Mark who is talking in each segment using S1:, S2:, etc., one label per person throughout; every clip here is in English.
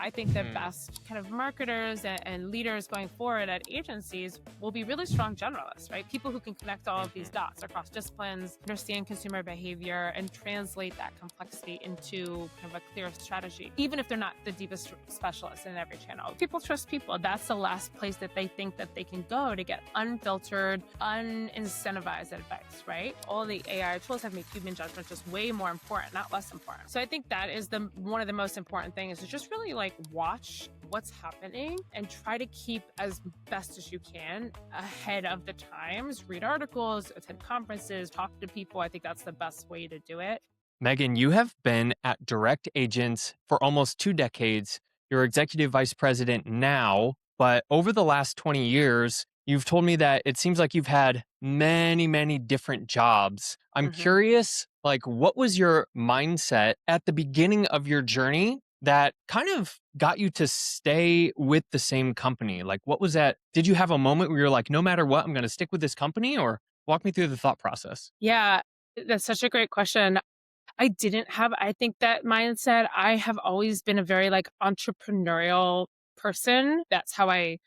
S1: I think the best kind of marketers and leaders going forward at agencies will be really strong generalists, right? People who can connect all of these dots across disciplines, understand consumer behavior, and translate that complexity into kind of a clear strategy, even if they're not the deepest specialist in every channel. People trust people. That's the last place that they think that they can go to get unfiltered, unincentivized advice, right? All the AI tools have made human judgment just way more important, not less important. So I think that is one of the most important things, is just really like watch what's happening and try to keep as best as you can ahead of the times. Read articles, attend conferences, talk to people. I think that's the best way to do it.
S2: Megan, you have been at Direct Agents for almost 2 decades. You're executive vice president now, but over the last 20 years, you've told me that it seems like you've had many, many different jobs. I'm curious, like, what was your mindset at the beginning of your journey that kind of got you to stay with the same company? Like, what was that? Did you have a moment where you're like, no matter what, I'm going to stick with this company? Or walk me through the thought process.
S1: Yeah, that's such a great question. I didn't have, I think, that mindset. I have always been a very like entrepreneurial person. That's how I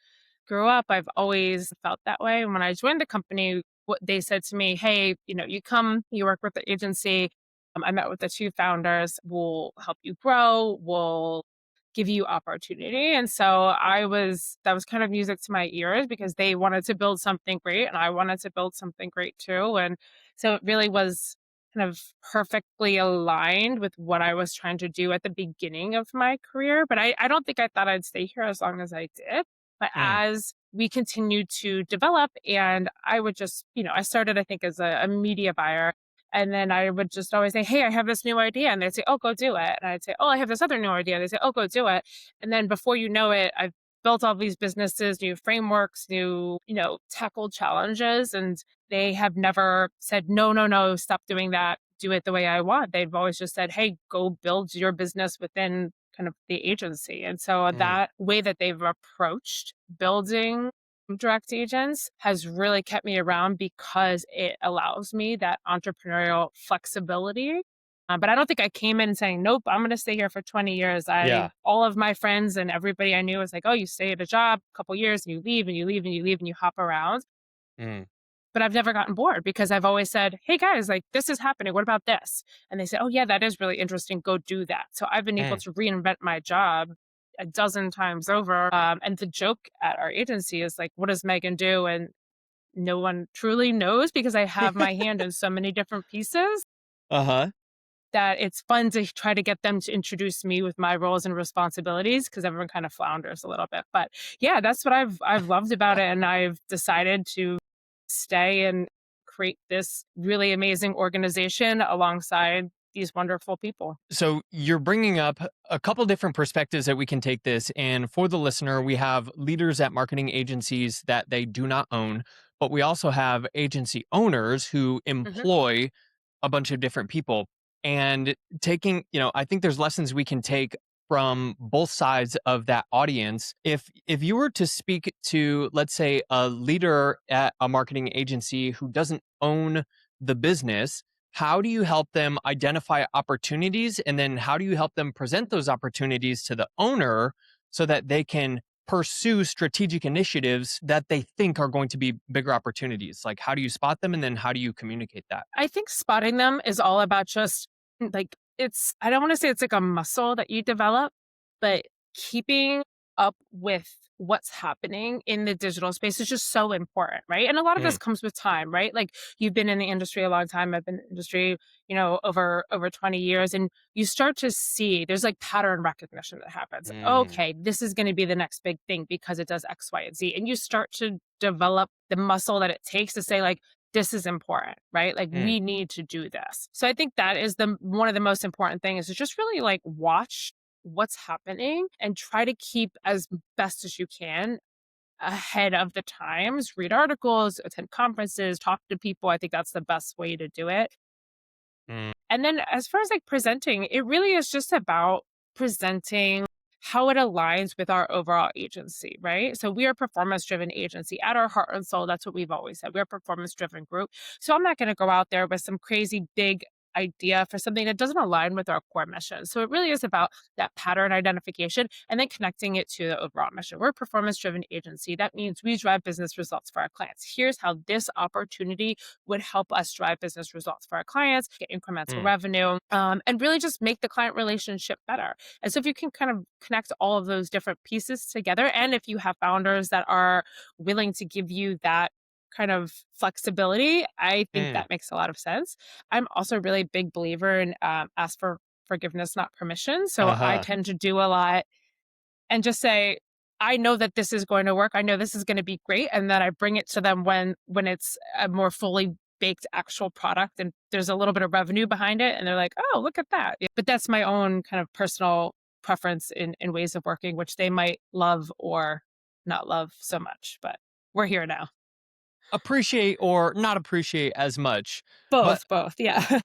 S1: grew up. I've always felt that way. And when I joined the company, what they said to me, hey, you work with the agency. I met with the two founders. We'll help you grow. We'll give you opportunity. And so that was kind of music to my ears, because they wanted to build something great and I wanted to build something great too. And so it really was kind of perfectly aligned with what I was trying to do at the beginning of my career. But I don't think I thought I'd stay here as long as I did. But as we continued to develop, and I would just, I started, I think, as a media buyer. And then I would just always say, hey, I have this new idea. And they'd say, oh, go do it. And I'd say, oh, I have this other new idea. And they'd say, oh, go do it. And then before you know it, I've built all these businesses, new frameworks, new, tackled challenges. And they have never said, no, stop doing that. Do it the way I want. They've always just said, hey, go build your business within kind of the agency. And so that way that they've approached building direct agents has really kept me around, because it allows me that entrepreneurial flexibility. But I don't think I came in saying, nope, I'm going to stay here for 20 years. All of my friends and everybody I knew was like, oh, you stay at a job a couple years and you leave and you leave and you leave and you hop around. But I've never gotten bored, because I've always said, hey guys, like, this is happening. What about this? And they say, oh yeah, that is really interesting. Go do that. So I've been able to reinvent my job a dozen times over. And the joke at our agency is like, what does Megan do? And no one truly knows, because I have my hand in so many different pieces that it's fun to try to get them to introduce me with my roles and responsibilities, because everyone kind of flounders a little bit. But yeah, that's what I've loved about it. And I've decided to stay and create this really amazing organization alongside these wonderful people.
S2: So you're bringing up a couple different perspectives that we can take this. And for the listener, we have leaders at marketing agencies that they do not own, but we also have agency owners who employ a bunch of different people. And taking, I think there's lessons we can take from both sides of that audience. If you were to speak to, let's say, a leader at a marketing agency who doesn't own the business, how do you help them identify opportunities? And then how do you help them present those opportunities to the owner so that they can pursue strategic initiatives that they think are going to be bigger opportunities? Like, how do you spot them? And then how do you communicate that?
S1: I think spotting them is all about just like, I don't want to say it's like a muscle that you develop, but keeping up with what's happening in the digital space is just so important, right? And a lot of this comes with time, right? Like, you've been in the industry a long time. I've been in the industry, over 20 years, and you start to see there's like pattern recognition that happens. Okay, this is going to be the next big thing because it does X, Y, and Z. And you start to develop the muscle that it takes to say, like, this is important, right? Like, we need to do this. So I think that is one of the most important things, is just really like watch what's happening and try to keep as best as you can ahead of the times. Read articles, attend conferences, talk to people. I think that's the best way to do it. And then as far as like presenting, it really is just about presenting how it aligns with our overall agency, right? So we are a performance-driven agency. At our heart and soul, that's what we've always said. We're a performance-driven group. So I'm not going to go out there with some crazy big idea for something that doesn't align with our core mission. So it really is about that pattern identification and then connecting it to the overall mission. We're a performance driven agency. That means we drive business results for our clients. Here's how this opportunity would help us drive business results for our clients, get incremental
S2: Mm,
S1: revenue, and really just make the client relationship better. And so if you can kind of connect all of those different pieces together, and if you have founders that are willing to give you that kind of flexibility, I think
S2: mm,
S1: that makes a lot of sense. I'm also a really big believer in ask for forgiveness, not permission. So I
S2: uh-huh.
S1: tend to do a lot and just say, I know that this is going to work. I know this is going to be great. And then I bring it to them when it's a more fully baked actual product and there's a little bit of revenue behind it. And they're like, oh, look at that. Yeah, but that's my own kind of personal preference in ways of working, which they might love or not love so much. But we're here now.
S2: Appreciate or not appreciate as much. But
S1: Both. Yeah.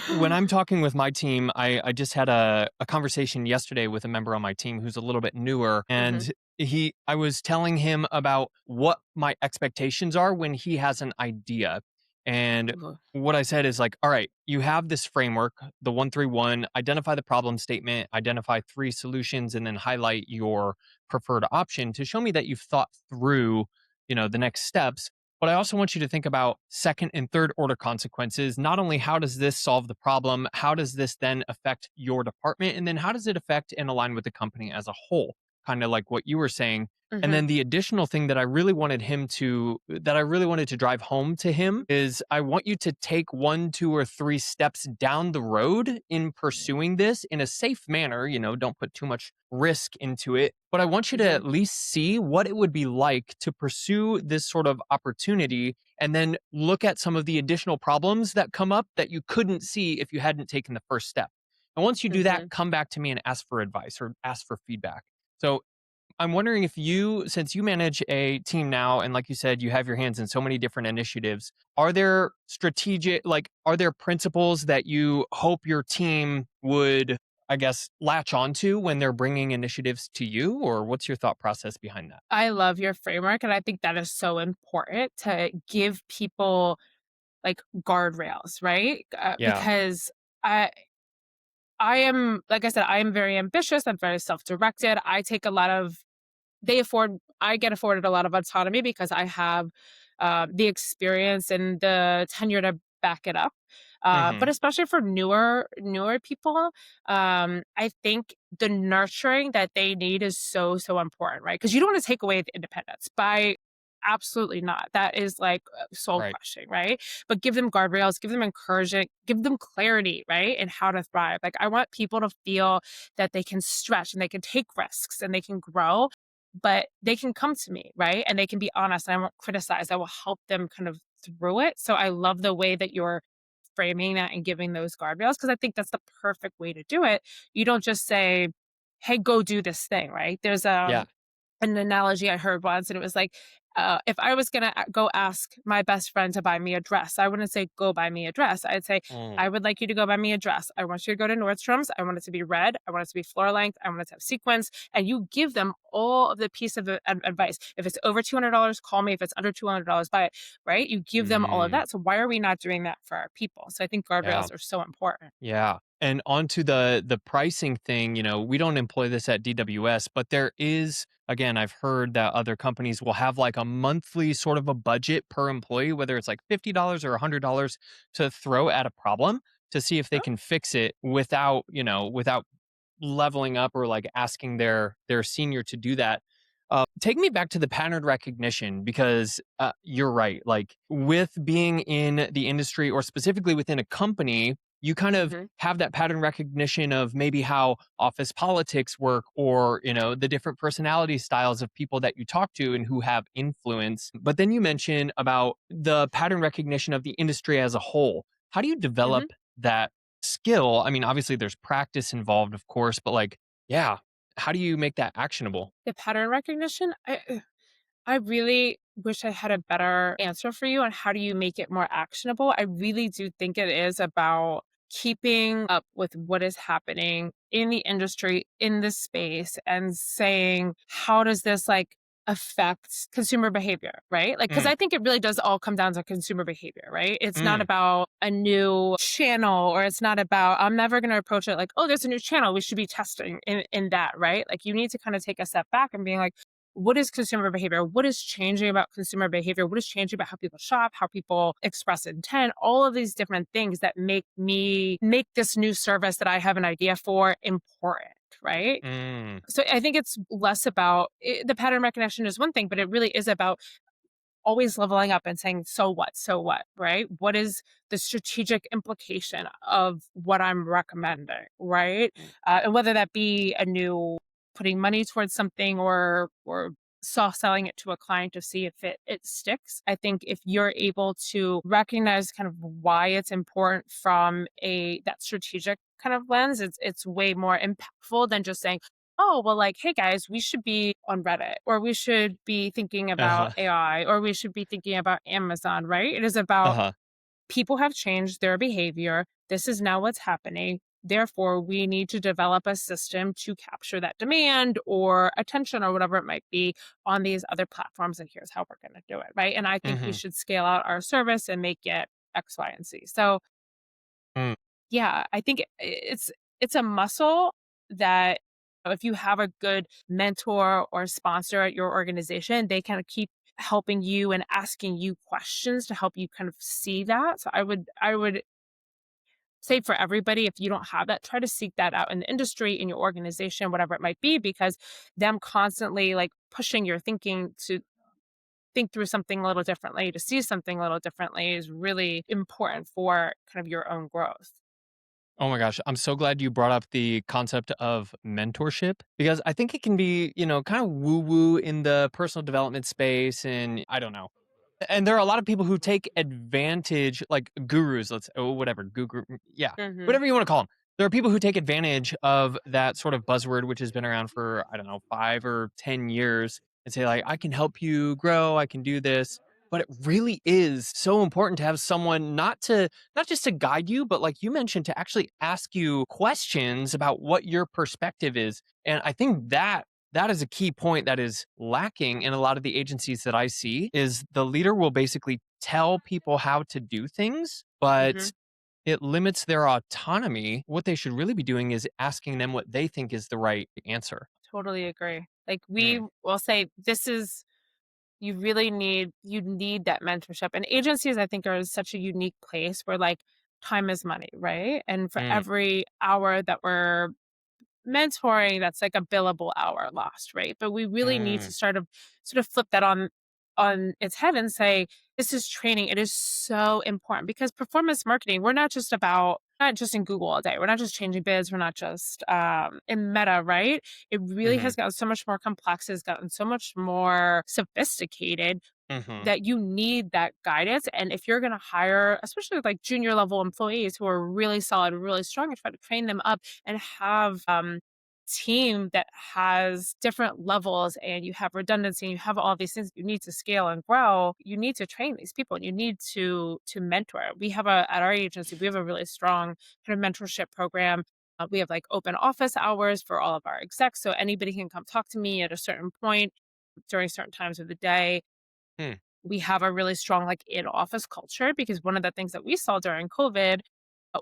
S2: when I'm talking with my team, I just had a conversation yesterday with a member on my team who's a little bit newer.
S1: hmm
S2: And I was telling him about what my expectations are when he has an idea. And what I said is like, all right, you have this framework, the 131, identify the problem statement, identify three solutions, and then highlight your preferred option to show me that you've thought through, the next steps. But I also want you to think about second and third order consequences. Not only how does this solve the problem, how does this then affect your department? And then how does it affect and align with the company as a whole? Kind of like what you were saying. And
S1: hmm
S2: then the additional thing that I really wanted to drive home to him is I want you to take one, two, or three steps down the road in pursuing this in a safe manner. Don't put too much risk into it. But I want you to
S1: hmm
S2: at least see what it would be like to pursue this sort of opportunity and then look at some of the additional problems that come up that you couldn't see if you hadn't taken the first step. And once you do that,
S1: hmm
S2: come back to me and ask for advice or ask for feedback. So I'm wondering if since you manage a team now, and like you said, you have your hands in so many different initiatives, are there principles that you hope your team would, I guess, latch onto when they're bringing initiatives to you? Or what's your thought process behind that?
S1: I love your framework. And I think that is so important to give people like guardrails, right?
S2: Yeah.
S1: Because I am, like I said, I am very ambitious. I'm very self directed. I get afforded a lot of autonomy because I have the experience and the tenure to back it up. But
S2: Hmm.
S1: especially for newer people, I think the nurturing that they need is so important, right? Because you don't want to take away the independence by absolutely not. That is like soul
S2: Right.
S1: crushing, right? But give them guardrails, give them encouragement, give them clarity, right? And how to thrive. Like I want people to feel that they can stretch and they can take risks and they can grow, but they can come to me, right? And they can be honest. And I won't criticize. I will help them kind of through it. So I love the way that you're framing that and giving those guardrails because I think that's the perfect way to do it. You don't just say, "Hey, go do this thing," right? There's
S2: Yeah.
S1: an analogy I heard once, and it was like, if I was gonna go ask my best friend to buy me a dress, I wouldn't say, "Go buy me a dress." I'd say,
S2: Mm,
S1: "I would like you to go buy me a dress. I want you to go to Nordstrom's. I want it to be red. I want it to be floor length. I want it to have sequins." And you give them all of the piece of advice. If it's over $200, call me. If it's under $200, buy it. Right? You give them all of
S2: mm,
S1: that. So why are we not doing that for our people? So I think
S2: yeah.
S1: guardrails are so important.
S2: Yeah. And onto the pricing thing, we don't employ this at DWS, but there is, again, I've heard that other companies will have like a monthly sort of a budget per employee, whether it's like $50 or $100 to throw at a problem to see if they
S1: Huh?
S2: can fix it without leveling up or like asking their senior to do that. Take me back to the pattern recognition because you're right. Like with being in the industry or specifically within a company, you kind of
S1: hmm
S2: have that pattern recognition of maybe how office politics work or, the different personality styles of people that you talk to and who have influence. But then you mention about the pattern recognition of the industry as a whole. How do you
S1: hmm
S2: develop that skill? I mean, obviously there's practice involved, of course, but like, yeah, how do you make that actionable?
S1: The pattern recognition, I really wish I had a better answer for you on how do you make it more actionable. I really do think it is about keeping up with what is happening in the industry, in this space, and saying, how does this like affect consumer behavior, right? Like, because
S2: Mm,
S1: I think it really does all come down to consumer behavior, right? It's not
S2: mm,
S1: about a new channel, or it's not about, I'm never going to approach it like, oh, there's a new channel. We should be testing in that, right? Like, you need to kind of take a step back and being like, what is consumer behavior? What is changing about consumer behavior? What is changing about how people shop, how people express intent? All of these different things that make this new service that I have an idea for important, right?
S2: mm.
S1: So I think it's less about the pattern recognition is one thing, but it really is about always leveling up and saying, so what? So what? Right? What is the strategic implication of what I'm recommending? Right? And whether that be a new putting money towards something, or soft selling it to a client to see if it sticks. I think if you're able to recognize kind of why it's important from a that strategic kind of lens, it's way more impactful than just saying, oh, well, like, hey guys, we should be on Reddit, or we should be thinking about
S2: Uh-huh.
S1: AI, or we should be thinking about Amazon, right? It is about
S2: Uh-huh.
S1: people have changed their behavior. This is now what's happening. Therefore, we need to develop a system to capture that demand or attention or whatever it might be on these other platforms. And here's how we're going to do it, right? And I think we
S2: Mhm.
S1: should scale out our service and make it X, Y, and Z. So
S2: Mm.
S1: yeah, I think it's a muscle that if you have a good mentor or sponsor at your organization, they kind of keep helping you and asking you questions to help you kind of see that. So I would say for everybody, if you don't have that, try to seek that out in the industry, in your organization, whatever it might be, because them constantly like pushing your thinking to think through something a little differently, to see something a little differently is really important for kind of your own growth.
S2: Oh my gosh, I'm so glad you brought up the concept of mentorship because I think it can be, kind of woo woo in the personal development space. And I don't know. And there are a lot of people who take advantage, like gurus, whatever, yeah,
S1: Hmm.
S2: whatever you want to call them. There are people who take advantage of that sort of buzzword, which has been around for, I don't know, 5 or 10 years, and say, like, I can help you grow, I can do this. But it really is so important to have someone not just to guide you, but like you mentioned, to actually ask you questions about what your perspective is. And I think that is a key point that is lacking in a lot of the agencies that I see is the leader will basically tell people how to do things,
S1: Hmm.
S2: but it limits their autonomy. What they should really be doing is asking them what they think is the right answer.
S1: Totally agree. Like, we
S2: Mm,
S1: will say this is, you need that mentorship. And agencies, I think, are such a unique place where like time is money, right? And for
S2: mm,
S1: every hour that we're mentoring, that's like a billable hour lost, right? But we really need to
S2: mm,
S1: sort of flip that on its head and say, this is training. It is so important because performance marketing, we're not just about not just in Google all day. We're not just changing bids. We're not just in Meta, right? It really
S2: mhm,
S1: has gotten so much more complex. It's gotten so much more sophisticated
S2: mhm,
S1: that you need that guidance. And if you're going to hire, especially like junior level employees who are really solid, really strong, and try to train them up and have team that has different levels, and you have redundancy and you have all these things you need to scale and grow, you need to train these people and you need to mentor. We have at our agency, we have a really strong kind of mentorship program. We have like open office hours for all of our execs, so anybody can come talk to me at a certain point during certain times of the day.
S2: mm,
S1: We have a really strong like in office culture, because one of the things that we saw during COVID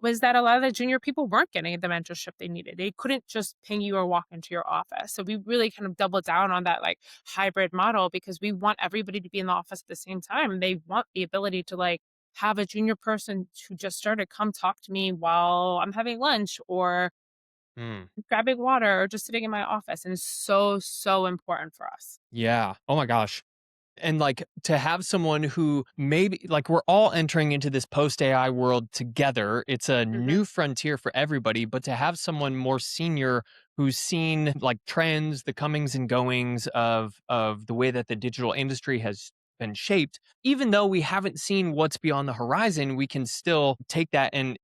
S1: was that a lot of the junior people weren't getting the mentorship they needed. They couldn't just ping you or walk into your office. So we really kind of doubled down on that like hybrid model, because we want everybody to be in the office at the same time. They want the ability to like have a junior person who just started come talk to me while I'm having lunch or
S2: mm.
S1: grabbing water or just sitting in my office. And it's so, so important for us.
S2: Yeah. Oh my gosh. And like to have someone who maybe like we're all entering into this post AI world together. It's a
S1: Hmm.
S2: new frontier for everybody, but to have someone more senior who's seen like trends, the comings and goings of the way that the digital industry has been shaped, even though we haven't seen what's beyond the horizon, we can still take that and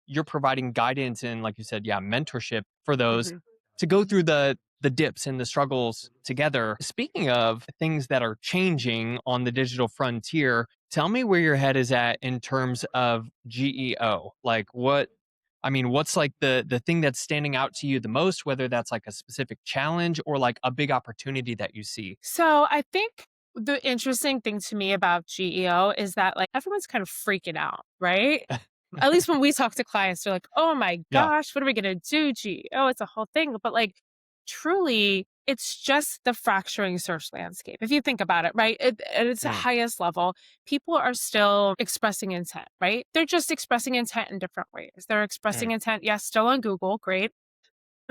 S2: you're providing guidance and like you said, yeah, mentorship for those
S1: Hmm.
S2: to go through the dips and the struggles together. Speaking of things that are changing on the digital frontier, tell me where your head is at in terms of GEO. Like I mean, what's like the thing that's standing out to you the most, whether that's like a specific challenge or like a big opportunity that you see?
S1: So I think the interesting thing to me about GEO is that like everyone's kind of freaking out, right? At least when we talk to clients, they're like, "Oh my
S2: Yeah.
S1: gosh, what are we gonna do? GEO, it's a whole thing." But like truly, it's just the fracturing search landscape. If you think about it, right? At its
S2: Mm,
S1: highest level, people are still expressing intent, right? They're just expressing intent in different ways. They're
S2: mm,
S1: expressing intent, yes, still on Google, great,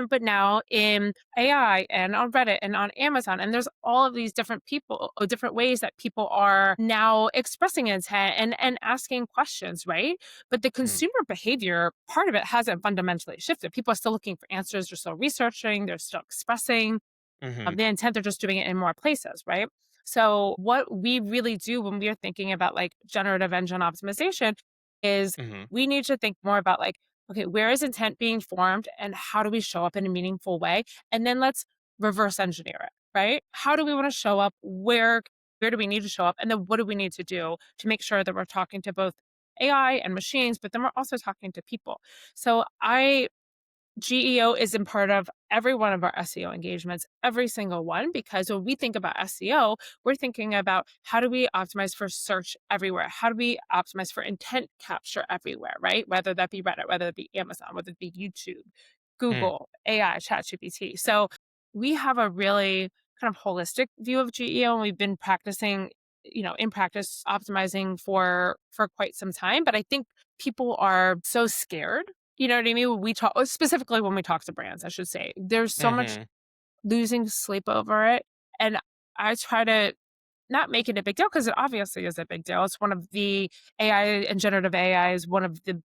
S1: but now in AI and on Reddit and on Amazon. And there's all of these different people, or different ways that people are now expressing intent and asking questions, right? But the
S2: mm,
S1: consumer behavior part of it hasn't fundamentally shifted. People are still looking for answers, they're still researching, they're still expressing
S2: mhm,
S1: the intent, they're just doing it in more places, right? So, what we really do when we are thinking about like generative engine optimization is
S2: mhm,
S1: we need to think more about like, okay, where is intent being formed and how do we show up in a meaningful way? And then let's reverse engineer it, right? How do we want to show up? Where do we need to show up? And then what do we need to do to make sure that we're talking to both AI and machines, but then we're also talking to people. So I GEO is in part of every one of our SEO engagements, every single one, because when we think about SEO, we're thinking about how do we optimize for search everywhere? How do we optimize for intent capture everywhere, right? Whether that be Reddit, whether it be Amazon, whether it be YouTube,
S2: mm,
S1: Google, AI, ChatGPT. So we have a really kind of holistic view of GEO, and we've been practicing, in practice optimizing for quite some time. But I think people are so scared, you know what I mean? When we talk, specifically when we talk to brands, I should say, there's so much
S2: mhm,
S1: losing sleep over it. And I try to not make it a big deal because it obviously is a big deal. It's one of the AI and generative AI is one of the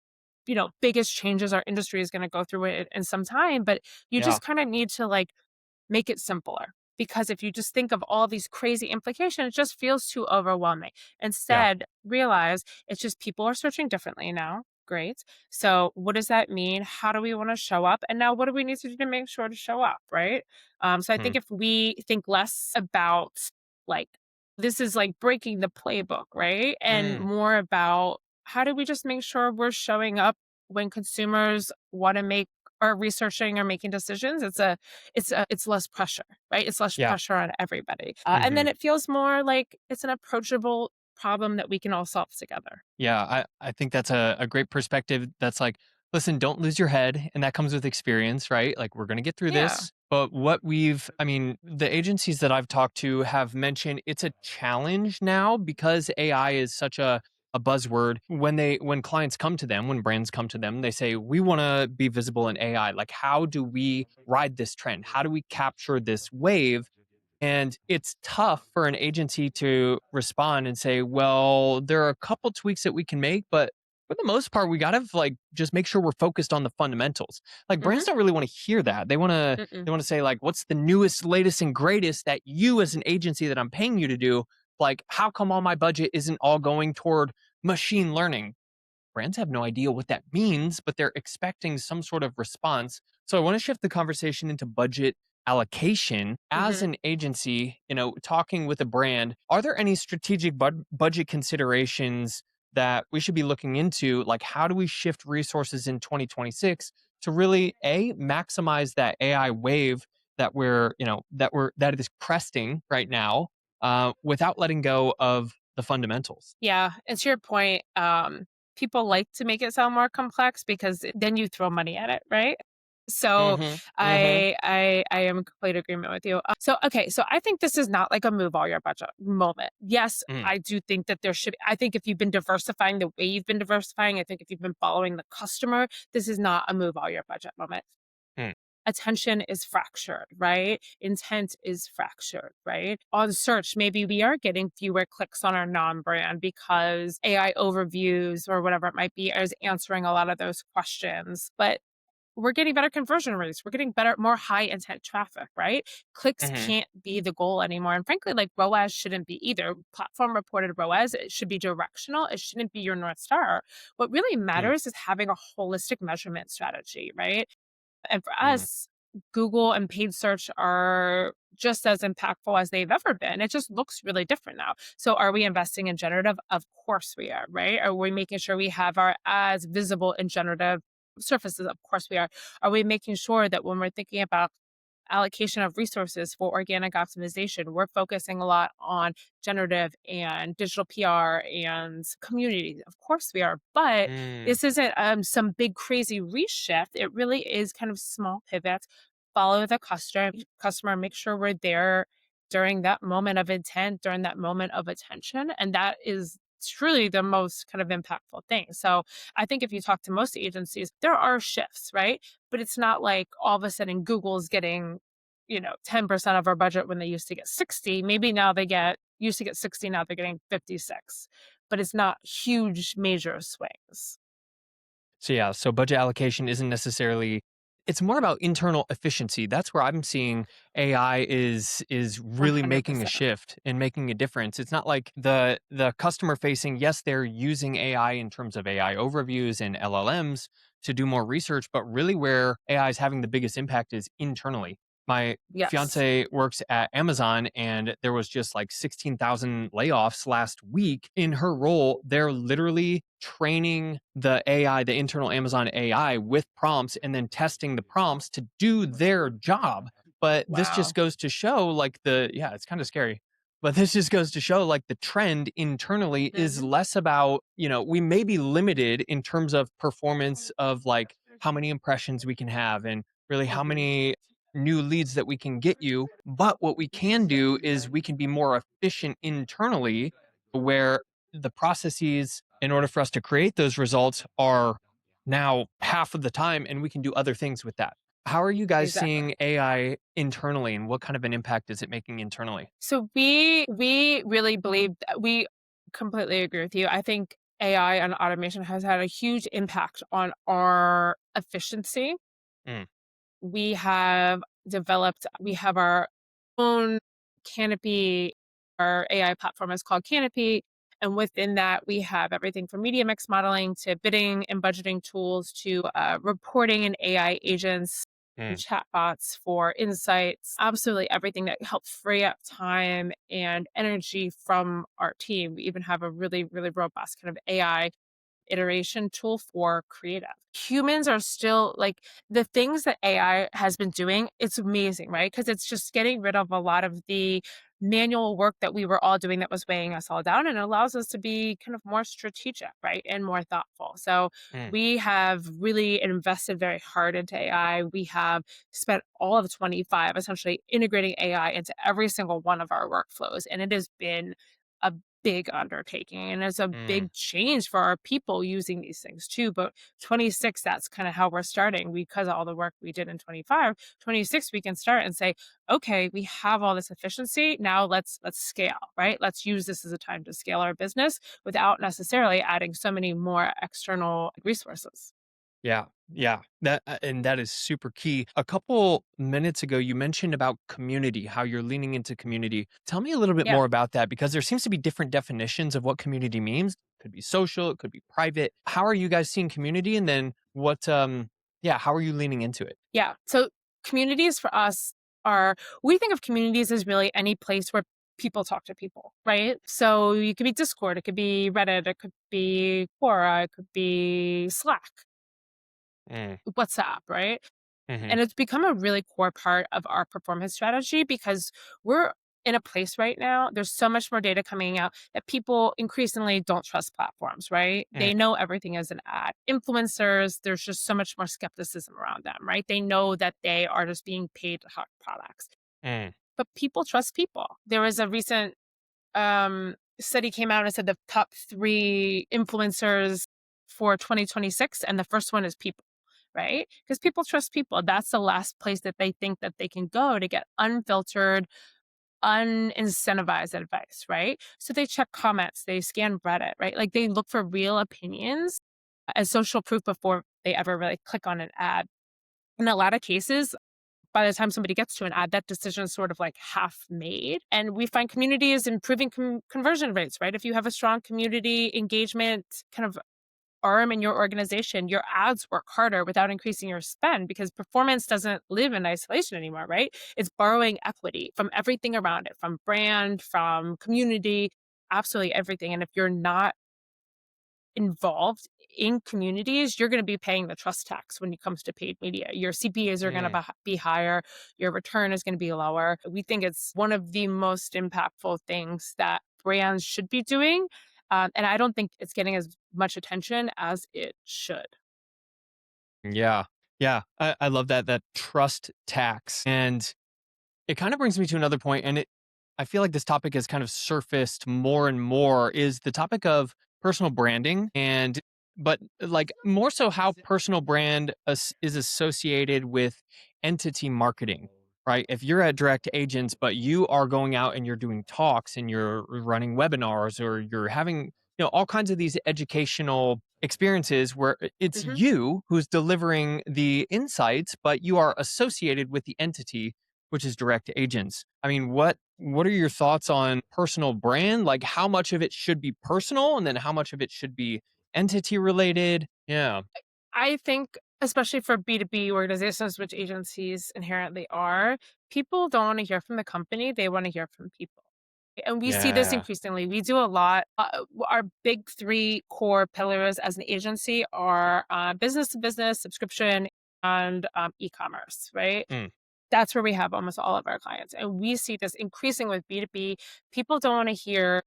S1: biggest changes our industry is going to go through it in some time. But you
S2: yeah,
S1: just kind of need to like make it simpler. Because if you just think of all these crazy implications, it just feels too overwhelming.
S2: yeah,
S1: Instead, realize it's just people are searching differently now. Great. So, what does that mean? How do we want to show up? And now, what do we need to do to make sure to show up? Right. So, I think
S2: mm,
S1: if we think less about like, this is like breaking the playbook, right? And
S2: mm,
S1: more about how do we just make sure we're showing up when consumers want to make or researching or making decisions, it's less pressure, right? It's less
S2: yeah,
S1: pressure on everybody. And then
S2: mhm.
S1: it feels more like it's an approachable problem that we can all solve together.
S2: Yeah, I think that's a great perspective. That's like, listen, don't lose your head. And that comes with experience, right? Like, we're going to get through
S1: Yeah.
S2: this. But I mean, the agencies that I've talked to have mentioned it's a challenge now because AI is such a buzzword. When clients come to them, when brands come to them, they say, we want to be visible in AI. Like, how do we ride this trend? How do we capture this wave? And it's tough for an agency to respond and say, well, there are a couple tweaks that we can make, but for the most part, we gotta like just make sure we're focused on the fundamentals. Like
S1: Hmm.
S2: brands don't really want to hear that.
S1: Mm-mm.
S2: They want to say, like, what's the newest, latest, and greatest that you as an agency that I'm paying you to do? Like, how come all my budget isn't all going toward machine learning? Brands have no idea what that means, but they're expecting some sort of response. So I want to shift the conversation into budget allocation. As
S1: Hmm.
S2: an agency, talking with a brand, are there any strategic budget considerations that we should be looking into? Like, how do we shift resources in 2026 to really maximize that AI wave that it is cresting right now, without letting go of the fundamentals?
S1: Yeah, and to your point, people like to make it sound more complex because then you throw money at it, right? So
S2: Mm-hmm. Mm-hmm.
S1: I am in complete agreement with you. So okay, so I think this is not like a move all your budget moment. Yes,
S2: Mm,
S1: I do think that there should. I think if you've been diversifying the way you've been diversifying, I think if you've been following the customer, this is not a move all your budget moment.
S2: mm,
S1: Attention is fractured, right? Intent is fractured, right? On search, maybe we are getting fewer clicks on our non brand because AI overviews or whatever it might be is answering a lot of those questions. But we're getting better conversion rates. We're getting better, more high intent traffic, right? Clicks
S2: mhm,
S1: can't be the goal anymore. And frankly, like ROAS shouldn't be either. Platform reported ROAS, it should be directional. It shouldn't be your North Star. What really
S2: mm,
S1: matters is having a holistic measurement strategy, right? And for
S2: mm,
S1: us, Google and paid search are just as impactful as they've ever been. It just looks really different now. So are we investing in generative? Of course we are, right? Are we making sure we have our ads visible in generative? surfaces, of course we are. Are we making sure that when we're thinking about allocation of resources for organic optimization, we're focusing a lot on generative and digital PR and community? Of course we are, but
S2: Mm.
S1: this isn't some big crazy reshift. It really is kind of small pivots. Follow the customer, make sure we're there during that moment of intent, during that moment of attention, and that is truly the most kind of impactful thing. So I think if you talk to most agencies, there are shifts, right? But it's not like all of a sudden Google's getting, 10% of our budget when they used to get 60. Maybe now they get used to get 60, now they're getting 56. But it's not huge major swings.
S2: So yeah, so budget allocation isn't necessarily, it's more about internal efficiency. That's where I'm seeing AI is really making a
S1: 100%.
S2: shift and making a difference. It's not like the customer facing, yes, they're using AI in terms of AI overviews and LLMs to do more research, but really where AI is having the biggest impact is internally. My
S1: Yes.
S2: fiance works at Amazon and there was just like 16,000 layoffs last week. In her role, they're literally training the AI, the internal Amazon AI with prompts and then testing the prompts to do their job. But this just
S1: Wow.
S2: goes to show like yeah, it's kind of scary. But this just goes to show like the trend internally is
S1: Mhm.
S2: less about, we may be limited in terms of performance of like how many impressions we can have and really how
S1: Mhm.
S2: many new leads that we can get you. But what we can do is we can be more efficient internally where the processes in order for us to create those results are now half of the time and we can do other things with that. How are you guys
S1: Exactly.
S2: seeing AI internally and what kind of an impact is it making internally?
S1: So we really believe that we completely agree with you. I think AI and automation has had a huge impact on our efficiency.
S2: Mm,
S1: We have our own Canopy. Our AI platform is called Canopy. And within that, we have everything from media mix modeling to bidding and budgeting tools to reporting and AI agents and
S2: mm,
S1: chatbots for insights. Absolutely everything that helps free up time and energy from our team. We even have a really, really robust kind of AI iteration tool for creative. Humans are still like the things that AI has been doing, it's amazing, right? Because it's just getting rid of a lot of the manual work that we were all doing that was weighing us all down and allows us to be kind of more strategic, right? And more thoughtful. So
S2: mm,
S1: we have really invested very hard into AI. We have spent all of 25 essentially integrating AI into every single one of our workflows. And it has been a big undertaking and it's a
S2: mm.
S1: big change for our people using these things too. But 26, that's kind of how we're starting because of all the work we did in 25. 26, we can start and say, okay, we have all this efficiency. Now let's scale, right? Let's use this as a time to scale our business without necessarily adding so many more external resources.
S2: Yeah. Yeah. And that is super key. A couple minutes ago you mentioned about community, how you're leaning into community. Tell me a little bit
S1: Yeah.
S2: more about that because there seems to be different definitions of what community means. It could be social, it could be private. How are you guys seeing community and then yeah, how are you leaning into it?
S1: Yeah. So communities for us are, we think of communities as really any place where people talk to people, right? So you could be Discord, it could be Reddit, it could be Quora, it could be Slack,
S2: Mm,
S1: WhatsApp, right?
S2: mhm,
S1: And it's become a really core part of our performance strategy because we're in a place right now, there's so much more data coming out that people increasingly don't trust platforms, right?
S2: mm,
S1: They know everything is an ad. Influencers, there's just so much more skepticism around them, right? They know that they are just being paid to hawk products.
S2: mm,
S1: But people trust people. There was a recent study came out and said the top 3 influencers for 2026, and the first one is people, right? Because people trust people. That's the last place that they think that they can go to get unfiltered, unincentivized advice, right? So they check comments, they scan Reddit, right? Like they look for real opinions as social proof before they ever really click on an ad. In a lot of cases, by the time somebody gets to an ad, that decision is sort of like half made. And we find community is improving conversion rates, right? If you have a strong community engagement kind of arm in your organization, your ads work harder without increasing your spend because performance doesn't live in isolation anymore, right? It's borrowing equity from everything around it, from brand, from community, absolutely everything. And if you're not involved in communities, you're going to be paying the trust tax when it comes to paid media. Your CPAs are going to
S2: Mm.
S1: be higher, your return is going to be lower. We think it's one of the most impactful things that brands should be doing. And I don't think it's getting as much attention as it should.
S2: Yeah. Yeah. I love that trust tax. And it kind of brings me to another point, and I feel like this topic has kind of surfaced more and more is the topic of personal branding and but like more so how personal brand is associated with entity marketing, right? If you're at direct agents but you are going out and you're doing talks and you're running webinars or you're having, all kinds of these educational experiences where it's
S1: Mhm.
S2: you who's delivering the insights but you are associated with the entity, which is direct agents. I mean, what are your thoughts on personal brand? Like how much of it should be personal and then how much of it should be entity related? Yeah.
S1: I think, especially for B2B organizations, which agencies inherently are, people don't want to hear from the company, they want to hear from people. And we see this
S2: Yeah.
S1: increasingly. We do a lot. Our big three core pillars as an agency are business to business, subscription, and e commerce, right?
S2: Mm,
S1: That's where we have almost all of our clients. And we see this increasing with B2B. People don't want to hear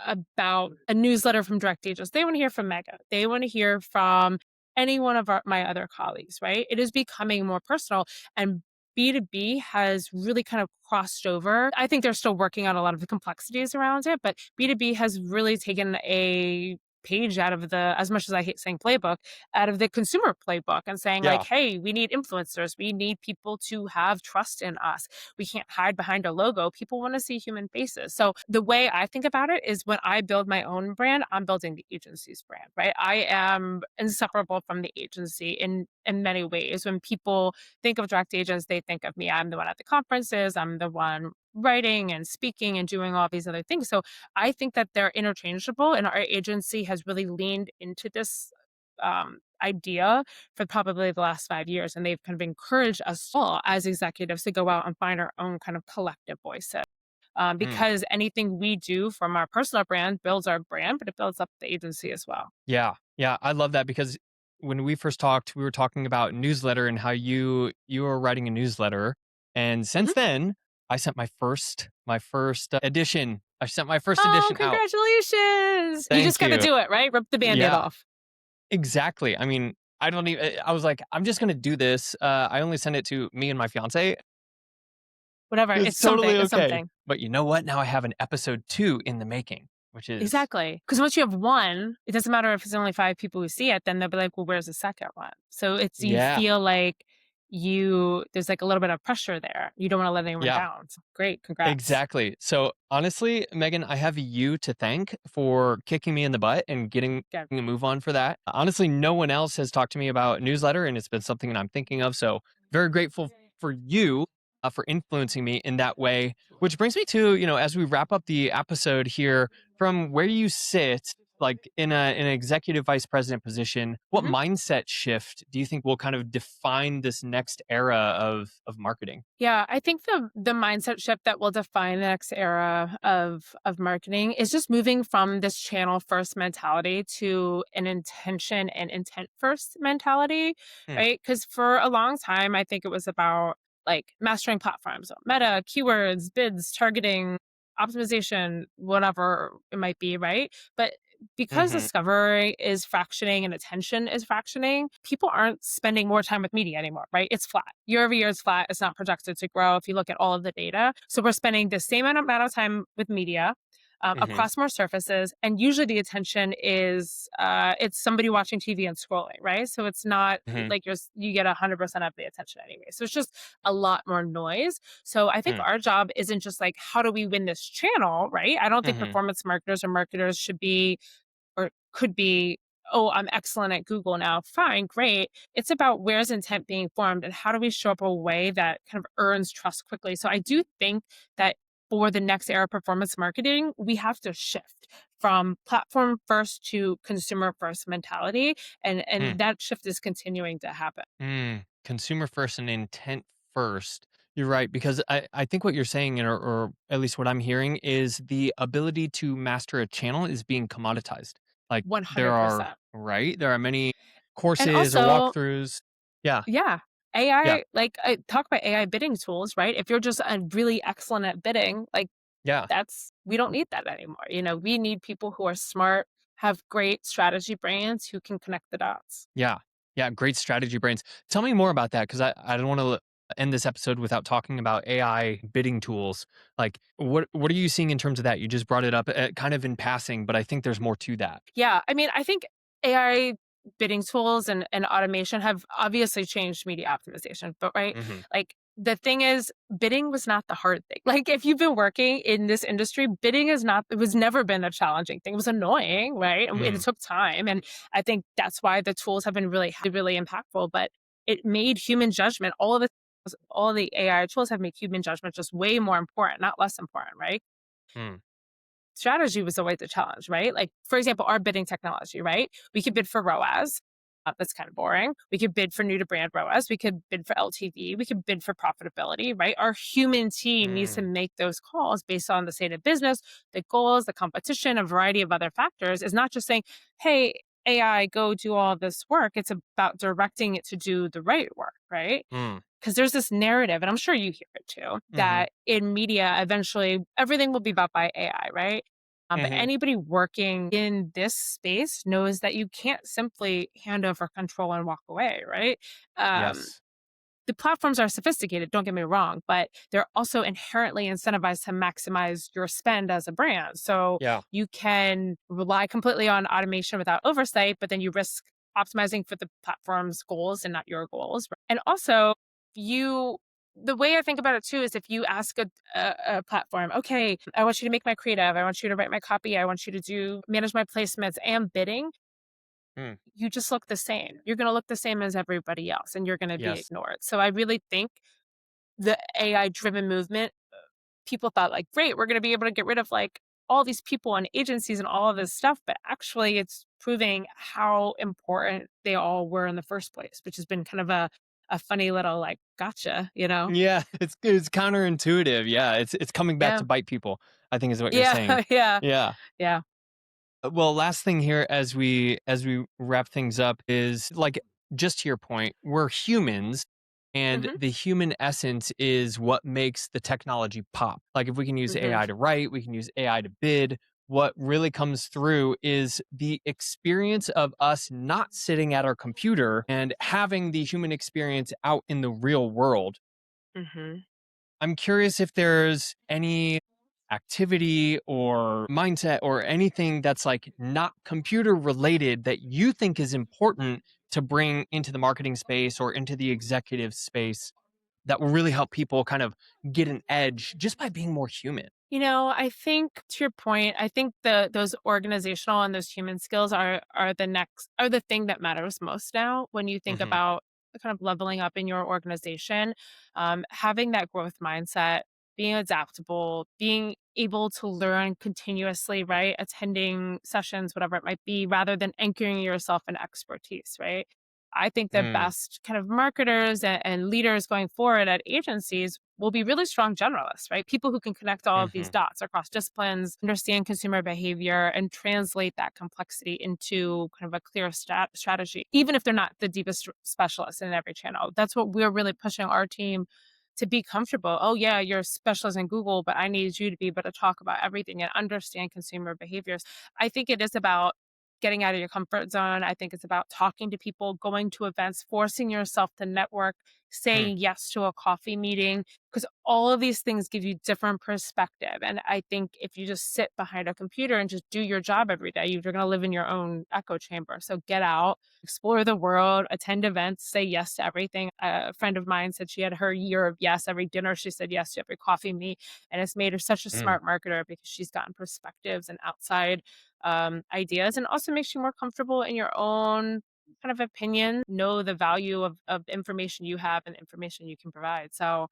S1: about a newsletter from direct agents. They want to hear from Mega. They want to hear from any one of my other colleagues, right? It is becoming more personal, and B2B has really kind of crossed over. I think they're still working on a lot of the complexities around it, but B2B has really taken a page out of the, as much as I hate saying playbook, out of the consumer playbook and saying like,
S2: yeah.
S1: hey, we need influencers. We need people to have trust in us. We can't hide behind a logo. People want to see human faces. So the way I think about it is when I build my own brand, I'm building the agency's brand, right? I am inseparable from the agency in many ways. When people think of direct agents, they think of me. I'm the one at the conferences. I'm the one writing and speaking and doing all these other things. So I think that they're interchangeable, and our agency has really leaned into this idea for probably the last 5 years. And they've kind of encouraged us all as executives to go out and find our own kind of collective voices.
S2: Mm,
S1: Because anything we do from our personal brand builds our brand, but it builds up the agency as well.
S2: yeah. Yeah. I love that because when we first talked, we were talking about newsletter and how you were writing a newsletter. And
S1: Mhm.
S2: since then, I sent my first edition. I sent my first
S1: Oh,
S2: edition out.
S1: congratulations. You just
S2: Thank
S1: got to
S2: you.
S1: do it, right? Rip the band aid
S2: Yeah.
S1: off.
S2: Exactly. I mean, I don't even I was like, "I'm just gonna do this." I only sent it to me and my fiance.
S1: Whatever.
S2: It's
S1: It's something.
S2: totally
S1: It's
S2: okay.
S1: something.
S2: But you know what? Now I have an episode 2 in the making, which is
S1: Exactly. Because once you have one, it doesn't matter if it's only 5 people who see it, then they'll be like, "Well, where's the second one?" So it's you
S2: yeah,
S1: feel like there's like a little bit of pressure there. You don't wanna let anyone
S2: yeah,
S1: down. So great. Congrats.
S2: exactly. So, honestly, Megan, I have you to thank for kicking me in the butt and getting
S1: Yeah.
S2: a move on for that. Honestly, no one else has talked to me about newsletter, and it's been something that I'm thinking of, so very grateful for you, for influencing me in that way, which brings me to, as we wrap up the episode here, from where you sit, like, in an executive vice president position, what
S1: Mhm.
S2: mindset shift do you think will kind of define this next era of marketing?
S1: Yeah, I think the mindset shift that will define the next era of marketing is just moving from this channel first mentality to an intention and intent first mentality,
S2: Hmm,
S1: right? Because for a long time, I think it was about like mastering platforms, so meta, keywords, bids, targeting, optimization, whatever it might be, right? But because
S2: mhm,
S1: discovery is fractioning and attention is fractioning, people aren't spending more time with media anymore, right? It's flat. Year over year, it's flat. It's not projected to grow if you look at all of the data. So we're spending the same amount of time with media.
S2: mhm,
S1: Across more surfaces, and usually the attention is it's somebody watching TV and scrolling, right? So it's not
S2: mhm,
S1: like you get 100% of the attention anyway. So it's just a lot more noise. So I think
S2: mm,
S1: our job isn't just like how do we win this channel, right? I don't think
S2: mhm,
S1: performance marketers or marketers should be or could be, oh, I'm excellent at Google now. Fine, great. It's about where's intent being formed and how do we show up a way that kind of earns trust quickly. So I do think that for the next era of performance marketing, we have to shift from platform first to consumer first mentality.
S2: mm,
S1: And that shift is continuing to happen.
S2: consumer first and intent first. You're right, because I think what you're saying, or at least what I'm hearing, is the ability to master a channel is being commoditized. Like, there are
S1: 100%.
S2: right? There are many
S1: And
S2: courses or
S1: also,
S2: walkthroughs. Yeah,
S1: yeah,
S2: yeah,
S1: AI, like, I talk about AI bidding tools, right? If you're just, really excellent at bidding, like,
S2: yeah,
S1: that's we don't need that anymore, we need people who are smart, have great strategy brains, who can connect the dots.
S2: yeah, yeah, great strategy brains. Tell me more about that, 'cause I don't wanna end this episode without talking about AI bidding tools. Like, what are you seeing in terms of that? You just brought it up, kind of in passing, but I think there's more to that.
S1: Yeah, I mean, I think AI bidding tools and automation have obviously changed media optimization, but right,
S2: Mhm,
S1: like the thing is, bidding was not the hard thing. Like if you've been working in this industry, bidding is not. It was never been a challenging thing. It was annoying, right? And it
S2: mm,
S1: took time, and I think that's why the tools have been really impactful. But it made human judgment. All of the AI tools have made human judgment just way more important, not less important, right?
S2: mm,
S1: Strategy was always the challenge, right? Like, for example, our bidding technology, right? We could bid for ROAS. That's kind of boring. We could bid for new to brand ROAS. We could bid for LTV. We could bid for profitability, right? Our human team needs to
S2: mm,
S1: make those calls based on the state of business, the goals, the competition, a variety of other factors. It's not just saying, hey, AI, go do all this work. It's about directing it to do the right work, right?
S2: mm,
S1: Because there's this narrative, and I'm sure you hear it too,
S2: mhm,
S1: that in media, eventually everything will be bought by AI, right? But
S2: mhm,
S1: anybody working in this space knows that you can't simply hand over control and walk away, right? Um,
S2: yes,
S1: the platforms are sophisticated, don't get me wrong, but they're also inherently incentivized to maximize your spend as a brand. So
S2: yeah,
S1: you can rely completely on automation without oversight, but then you risk optimizing for the platform's goals and not your goals. And also, you the way I think about it too is if you ask a platform, okay, I want you to make my creative, I want you to write my copy, I want you to do manage my placements and bidding,
S2: mm,
S1: you just look the same. You're going to look the same as everybody else and you're going to be
S2: yes,
S1: ignored. So I really think the AI driven movement, people thought like, great, we're going to be able to get rid of like all these people and agencies and all of this stuff. But actually, it's proving how important they all were in the first place, which has been kind of a funny little like gotcha, you know?
S2: yeah, it's counterintuitive, yeah, it's coming back
S1: Yeah.
S2: to bite people, I think is what you're
S1: Yeah.
S2: saying.
S1: Yeah.
S2: Yeah.
S1: Yeah.
S2: Well, last thing here as we wrap things up is like just to your point, we're humans and
S1: Hmm.
S2: the human essence is what makes the technology pop. Like if we can use
S1: Hmm.
S2: AI to write, we can use AI to bid. What really comes through is the experience of us not sitting at our computer and having the human experience out in the real world.
S1: Hmm.
S2: I'm curious if there's any activity or mindset or anything that's like not computer related that you think is important to bring into the marketing space or into the executive space that will really help people kind of get an edge just by being more human.
S1: I think to your point, I think those organizational and those human skills are the thing that matters most now when you think
S2: Hmm.
S1: about kind of leveling up in your organization, having that growth mindset, being adaptable, being able to learn continuously, right? Attending sessions, whatever it might be, rather than anchoring yourself in expertise, right? I think the
S2: Mm,
S1: best kind of marketers and leaders going forward at agencies will be really strong generalists, right? People who can connect all of these
S2: hmm,
S1: dots across disciplines, understand consumer behavior, and translate that complexity into kind of a clear strategy, even if they're not the deepest specialist in every channel. That's what we're really pushing our team to be comfortable. Oh, yeah, you're a specialist in Google, but I need you to be able to talk about everything and understand consumer behaviors. I think it is about getting out of your comfort zone. I think it's about talking to people, going to events, forcing yourself to network,
S2: hmm,
S1: saying yes to a coffee meeting, because all of these things give you different perspective. And I think if you just sit behind a computer and just do your job every day, you're going to live in your own echo chamber. So get out, explore the world, attend events, say yes to everything. A friend of mine said she had her year of yes. Every dinner she said yes to every coffee meet. And it's made her such a
S2: mm,
S1: smart marketer because she's gotten perspectives and outside ideas, and also makes you more comfortable in your own kind of opinion, know the value of the information you have and the information you can provide. So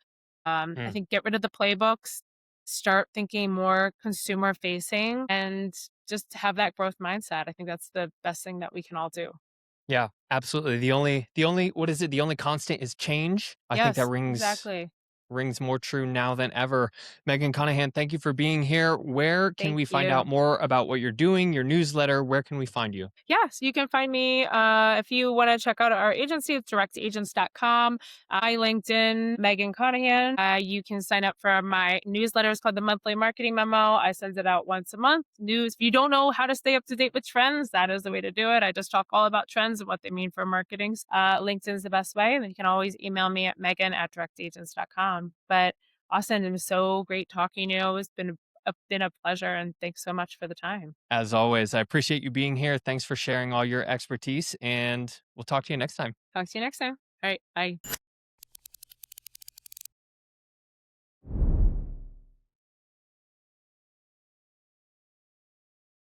S1: I
S2: mm.
S1: think get rid of the playbooks, start thinking more consumer facing, and just have that growth mindset. I think that's the best thing that we can all do.
S2: Yeah, absolutely. The only what is it? The only constant is change. I think that
S1: Yes,
S2: rings
S1: exactly.
S2: rings more true now than ever. Megan Conahan, thank you for being here. Where can
S1: Thank
S2: we find out
S1: you.
S2: more about what you're doing, your newsletter? Where can we find you?
S1: Yes, you can find me if you want to check out our agency, it's directagents.com. I LinkedIn Megan Conahan. You can sign up for my newsletter. It's called the Monthly Marketing Memo. I send it out once a month. News. If you don't know how to stay up to date with trends, that is the way to do it. I just talk all about trends and what they mean for marketing. LinkedIn is the best way. And then you can always email me at megan@directagents.com. But Austin, it was so great talking to you. It's been a pleasure. And thanks so much for the time.
S2: As always, I appreciate you being here. Thanks for sharing all your expertise, and we'll talk to you next time.
S1: Talk to you next time. All right. Bye.